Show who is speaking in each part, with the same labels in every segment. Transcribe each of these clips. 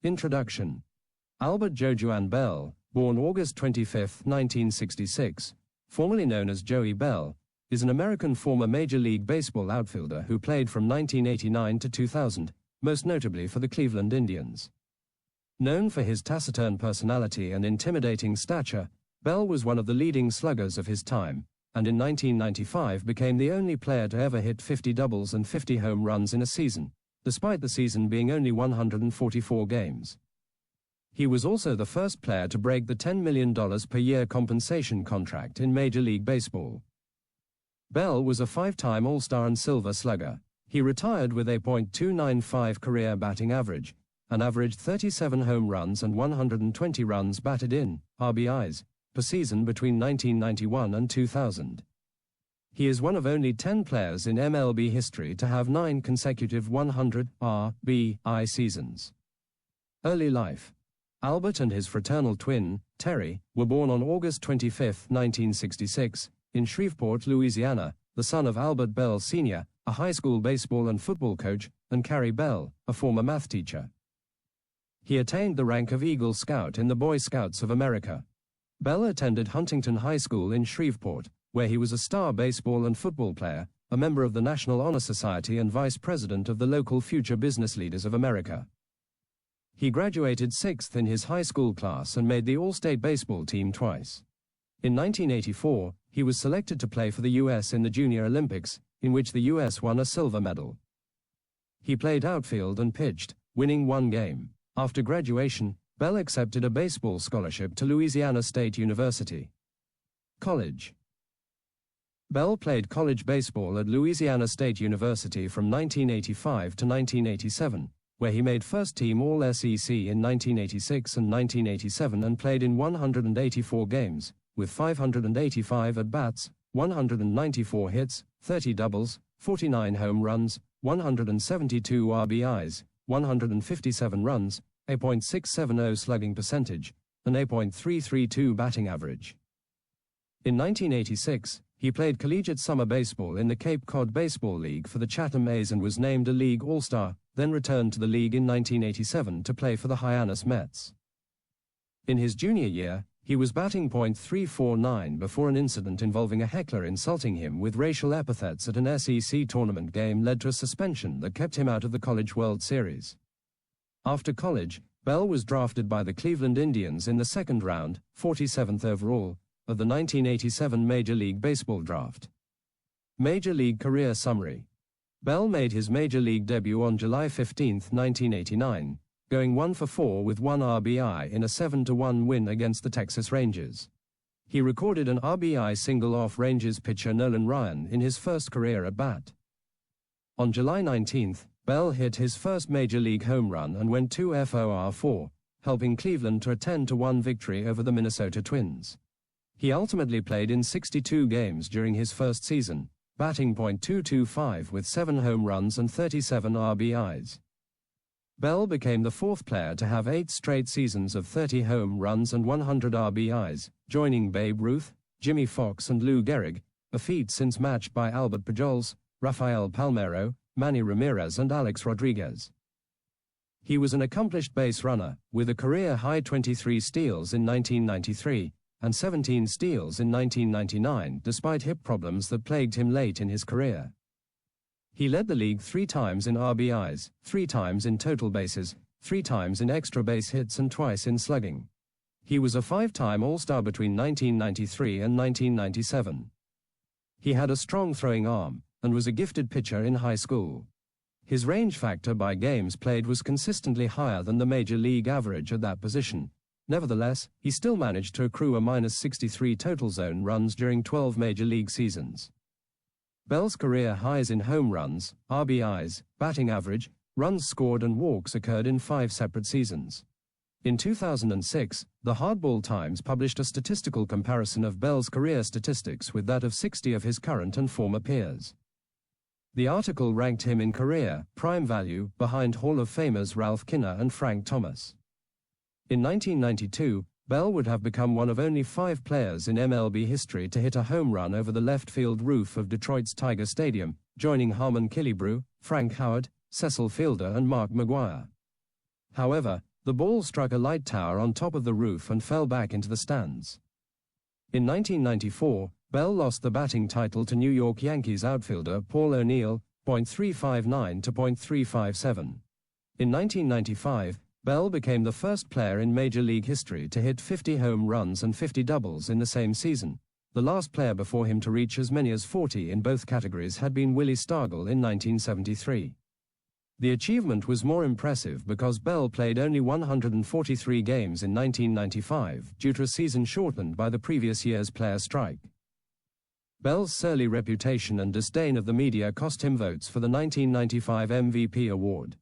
Speaker 1: Introduction. Albert Belle, born August 25, 1966, formerly known as Joey Belle, is an American former Major League Baseball outfielder who played from 1989 to 2000, most notably for the Cleveland Indians. Known for his taciturn personality and intimidating stature, Belle was one of the leading sluggers of his time, and in 1995 became the only player to ever hit 50 doubles and 50 home runs in a season, despite the season being only 144 games. He was also the first player to break the $10 million per year compensation contract in Major League Baseball. Belle was a five-time All-Star and Silver Slugger. He retired with a .295 career batting average, and averaged 37 home runs and 120 runs batted in, RBIs, per season between 1991 and 2000. He is one of only 10 players in MLB history to have 9 consecutive 100 RBI seasons. Early life. Albert and his fraternal twin, Terry, were born on August 25, 1966, in Shreveport, Louisiana, the son of Albert Belle Sr., a high school baseball and football coach, and Carrie Belle, a former math teacher. He attained the rank of Eagle Scout in the Boy Scouts of America. Belle attended Huntington High School in Shreveport, where he was a star baseball and football player, a member of the National Honor Society and vice president of the local Future Business Leaders of America. He graduated 6th in his high school class and made the All-State baseball team twice. In 1984, he was selected to play for the U.S. in the Junior Olympics, in which the U.S. won a silver medal. He played outfield and pitched, winning 1 game. After graduation, Belle accepted a baseball scholarship to Louisiana State University. College. Belle played college baseball at Louisiana State University from 1985 to 1987, where he made first-team All-SEC in 1986 and 1987 and played in 184 games, with 585 at-bats, 194 hits, 30 doubles, 49 home runs, 172 RBIs, 157 runs, a .670 slugging percentage, and a .332 batting average. In 1986, he played collegiate summer baseball in the Cape Cod Baseball League for the Chatham A's and was named a League All-Star, then returned to the league in 1987 to play for the Hyannis Mets. In his junior year, he was batting .349 before an incident involving a heckler insulting him with racial epithets at an SEC tournament game led to a suspension that kept him out of the College World Series. After college, Belle was drafted by the Cleveland Indians in the second round, 47th overall, of the 1987 Major League Baseball draft. Major League Career Summary. Belle made his Major League debut on July 15, 1989, going 1 for 4 with 1 RBI in a 7-1 win against the Texas Rangers. He recorded an RBI single off Rangers pitcher Nolan Ryan in his first career at-bat. On July 19, Belle hit his first Major League home run and went 2 for 4, helping Cleveland to a 10-1 victory over the Minnesota Twins. He ultimately played in 62 games during his first season, batting .225 with 7 home runs and 37 RBIs. Belle became the 4th player to have 8 straight seasons of 30 home runs and 100 RBIs, joining Babe Ruth, Jimmy Fox and Lou Gehrig, a feat since matched by Albert Pujols, Rafael Palmeiro, Manny Ramirez and Alex Rodriguez. He was an accomplished base runner, with a career-high 23 steals in 1993, and 17 steals in 1999 despite hip problems that plagued him late in his career. He led the league 3 times in RBIs, 3 times in total bases, 3 times in extra base hits and twice in slugging. He was a 5-time All-Star between 1993 and 1997. He had a strong throwing arm, and was a gifted pitcher in high school. His range factor by games played was consistently higher than the major league average at that position. Nevertheless, he still managed to accrue a -63 total zone runs during 12 major league seasons. Belle's career highs in home runs, RBIs, batting average, runs scored and walks occurred in 5 separate seasons. In 2006, the Hardball Times published a statistical comparison of Belle's career statistics with that of 60 of his current and former peers. The article ranked him in career prime value behind Hall of Famers Ralph Kinner and Frank Thomas. In 1992, Belle would have become one of only 5 players in MLB history to hit a home run over the left field roof of Detroit's Tiger Stadium, joining Harmon Killebrew, Frank Howard, Cecil Fielder and Mark McGwire. However, The ball struck a light tower on top of the roof and fell back into the stands. In 1994, Belle lost the batting title to New York Yankees outfielder Paul O'Neill, .359 to .357. In 1995, Belle became the first player in Major League history to hit 50 home runs and 50 doubles in the same season. The last player before him to reach as many as 40 in both categories had been Willie Stargell in 1973. The achievement was more impressive because Belle played only 143 games in 1995 due to a season shortened by the previous year's player strike. Belle's surly reputation and disdain of the media cost him votes for the 1995 MVP award.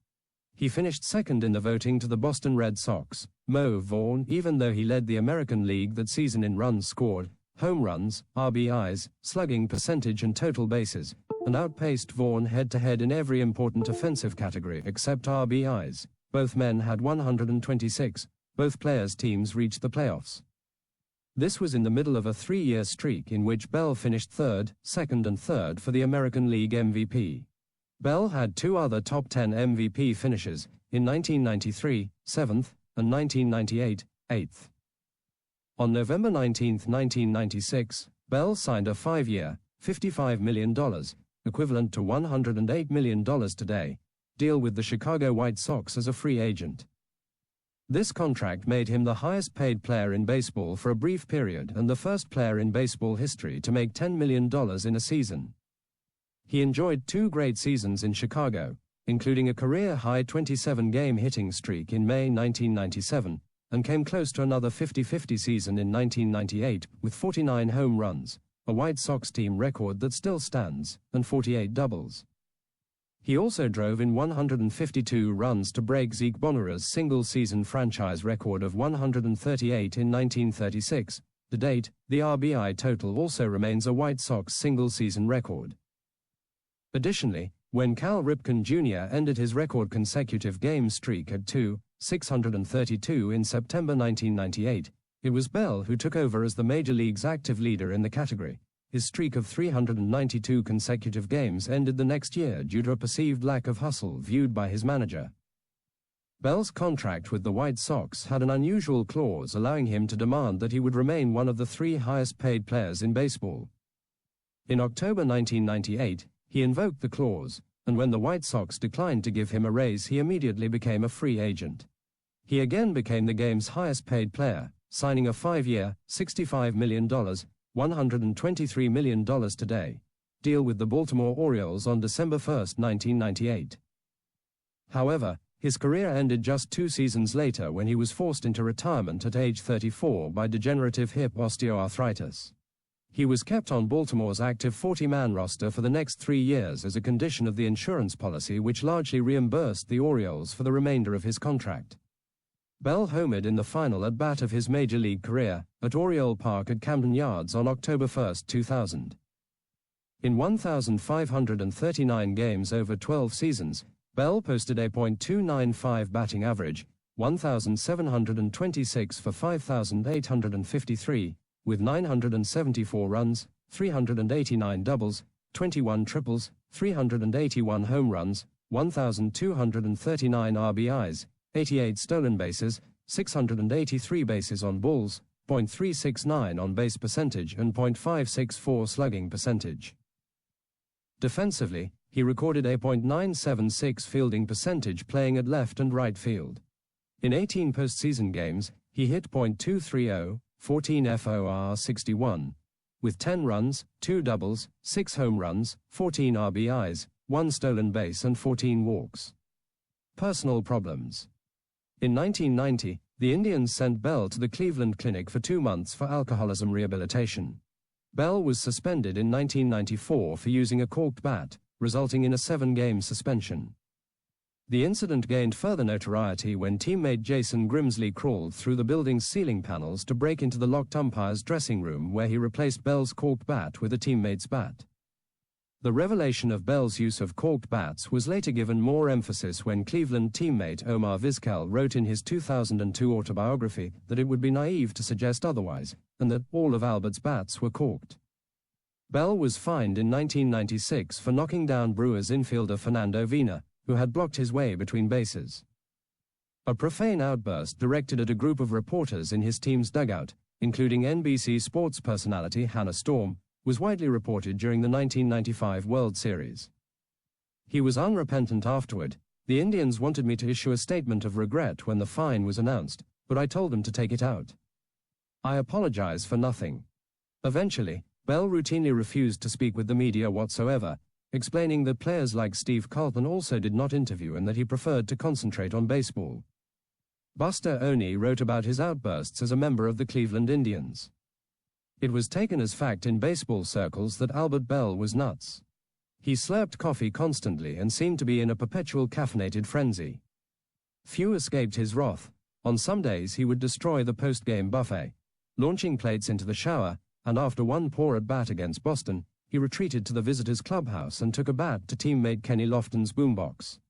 Speaker 1: He finished second in the voting to the Boston Red Sox, Mo Vaughn, even though he led the American League that season in runs scored, home runs, RBIs, slugging percentage and total bases, and outpaced Vaughn head-to-head in every important offensive category except RBIs. Both men had 126. Both players' teams reached the playoffs. This was in the middle of a 3-year streak in which Belle finished third, second and third for the American League MVP. Belle had 2 other top 10 MVP finishes, in 1993, 7th, and 1998, 8th. On November 19, 1996, Belle signed a 5-year, $55 million, equivalent to $108 million today, deal with the Chicago White Sox as a free agent. This contract made him the highest-paid player in baseball for a brief period and the first player in baseball history to make $10 million in a season. He enjoyed 2 great seasons in Chicago, including a career-high 27-game hitting streak in May 1997, and came close to another 50-50 season in 1998 with 49 home runs, a White Sox team record that still stands, and 48 doubles. He also drove in 152 runs to break Zeke Bonner's single-season franchise record of 138 in 1936. To date, the RBI total also remains a White Sox single-season record. Additionally, when Cal Ripken Jr. ended his record consecutive game streak at 632 in September 1998, it was Belle who took over as the Major League's active leader in the category. His streak of 392 consecutive games ended the next year due to a perceived lack of hustle viewed by his manager. Belle's contract with the White Sox had an unusual clause allowing him to demand that he would remain one of the 3 highest-paid players in baseball. In October 1998, he invoked the clause, and when the White Sox declined to give him a raise, he immediately became a free agent. He again became the game's highest-paid player, signing a 5-year, $65 million, $123 million today, deal with the Baltimore Orioles on December 1, 1998. However, his career ended just 2 seasons later when he was forced into retirement at age 34 by degenerative hip osteoarthritis. He was kept on Baltimore's active 40-man roster for the next 3 years as a condition of the insurance policy which largely reimbursed the Orioles for the remainder of his contract. Belle homered in the final at-bat of his Major League career, at Oriole Park at Camden Yards on October 1, 2000. In 1,539 games over 12 seasons, Belle posted a .295 batting average, 1,726 for 5,853, with 974 runs, 389 doubles, 21 triples, 381 home runs, 1,239 RBIs, 88 stolen bases, 683 bases on balls, .369 on-base percentage and .564 slugging percentage. Defensively, he recorded a .976 fielding percentage playing at left and right field. In 18 postseason games, he hit .230, 14 FOR 61, with 10 runs, 2 doubles, 6 home runs, 14 RBIs, 1 stolen base and 14 walks. Personal problems. In 1990, the Indians sent Belle to the Cleveland Clinic for 2 months for alcoholism rehabilitation. Belle was suspended in 1994 for using a corked bat, resulting in a 7-game suspension. The incident gained further notoriety when teammate Jason Grimsley crawled through the building's ceiling panels to break into the locked umpire's dressing room where he replaced Belle's corked bat with a teammate's bat. The revelation of Belle's use of corked bats was later given more emphasis when Cleveland teammate Omar Vizquel wrote in his 2002 autobiography that it would be naive to suggest otherwise, and that all of Albert's bats were corked. Belle was fined in 1996 for knocking down Brewers infielder Fernando Vina, who had blocked his way between bases. A profane outburst directed at a group of reporters in his team's dugout, including NBC sports personality Hannah Storm, was widely reported during the 1995 World Series. He was unrepentant afterward. The Indians wanted me to issue a statement of regret when the fine was announced, but I told them to take it out. I apologize for nothing. Eventually, Belle routinely refused to speak with the media whatsoever, explaining that players like Steve Carlton also did not interview and that he preferred to concentrate on baseball. Buster Olney wrote about his outbursts as a member of the Cleveland Indians. It was taken as fact in baseball circles that Albert Belle was nuts. He slurped coffee constantly and seemed to be in a perpetual caffeinated frenzy. Few escaped his wrath. On some days he would destroy the post-game buffet, launching plates into the shower, and after one poor at-bat against Boston, he retreated to the visitors' clubhouse and took a bat to teammate Kenny Lofton's boombox.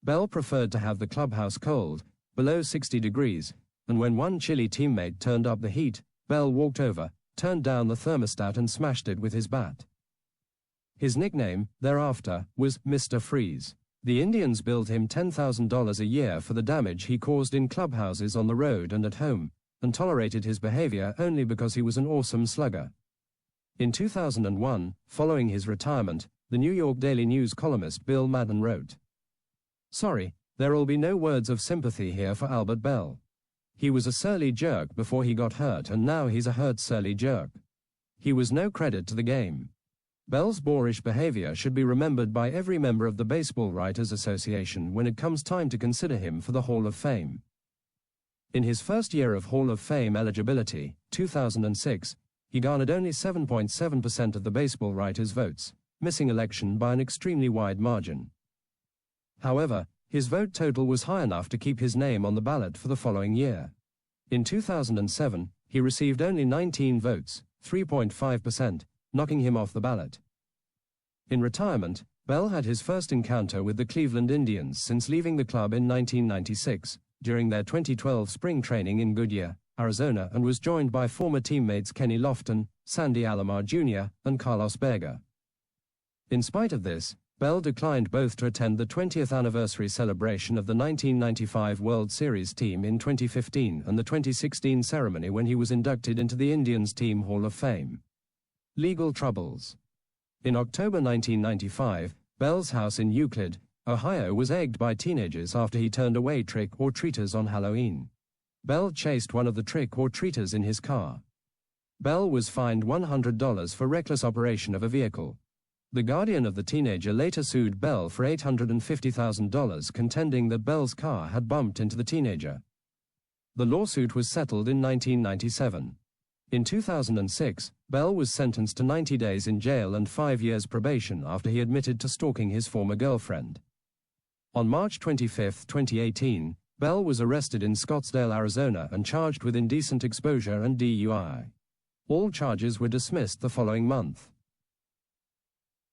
Speaker 1: Belle preferred to have the clubhouse cold, below 60 degrees, and when one chilly teammate turned up the heat, Belle walked over, turned down the thermostat and smashed it with his bat. His nickname, thereafter, was Mr. Freeze. The Indians billed him $10,000 a year for the damage he caused in clubhouses on the road and at home, and tolerated his behavior only because he was an awesome slugger. In 2001, following his retirement, the New York Daily News columnist Bill Madden wrote, "Sorry, there'll be no words of sympathy here for Albert Belle. He was a surly jerk before he got hurt and now he's a hurt surly jerk. He was no credit to the game." Belle's boorish behavior should be remembered by every member of the Baseball Writers Association when it comes time to consider him for the Hall of Fame. In his first year of Hall of Fame eligibility, 2006, he garnered only 7.7% of the baseball writers' votes, missing election by an extremely wide margin. However, his vote total was high enough to keep his name on the ballot for the following year. In 2007, he received only 19 votes, 3.5%, knocking him off the ballot. In retirement, Belle had his first encounter with the Cleveland Indians since leaving the club in 1996, during their 2012 spring training in Goodyear, Arizona, and was joined by former teammates Kenny Lofton, Sandy Alomar Jr., and Carlos Berger. In spite of this, Belle declined both to attend the 20th anniversary celebration of the 1995 World Series team in 2015 and the 2016 ceremony when he was inducted into the Indians Team Hall of Fame. Legal troubles. In October 1995, Belle's house in Euclid, Ohio was egged by teenagers after he turned away trick-or-treaters on Halloween. Belle chased one of the trick-or-treaters in his car. Belle was fined $100 for reckless operation of a vehicle. The guardian of the teenager later sued Belle for $850,000, contending that Belle's car had bumped into the teenager. The lawsuit was settled in 1997. In 2006, Belle was sentenced to 90 days in jail and 5 years probation after he admitted to stalking his former girlfriend. On March 25, 2018, Belle was arrested in Scottsdale, Arizona and charged with indecent exposure and DUI. All charges were dismissed the following month.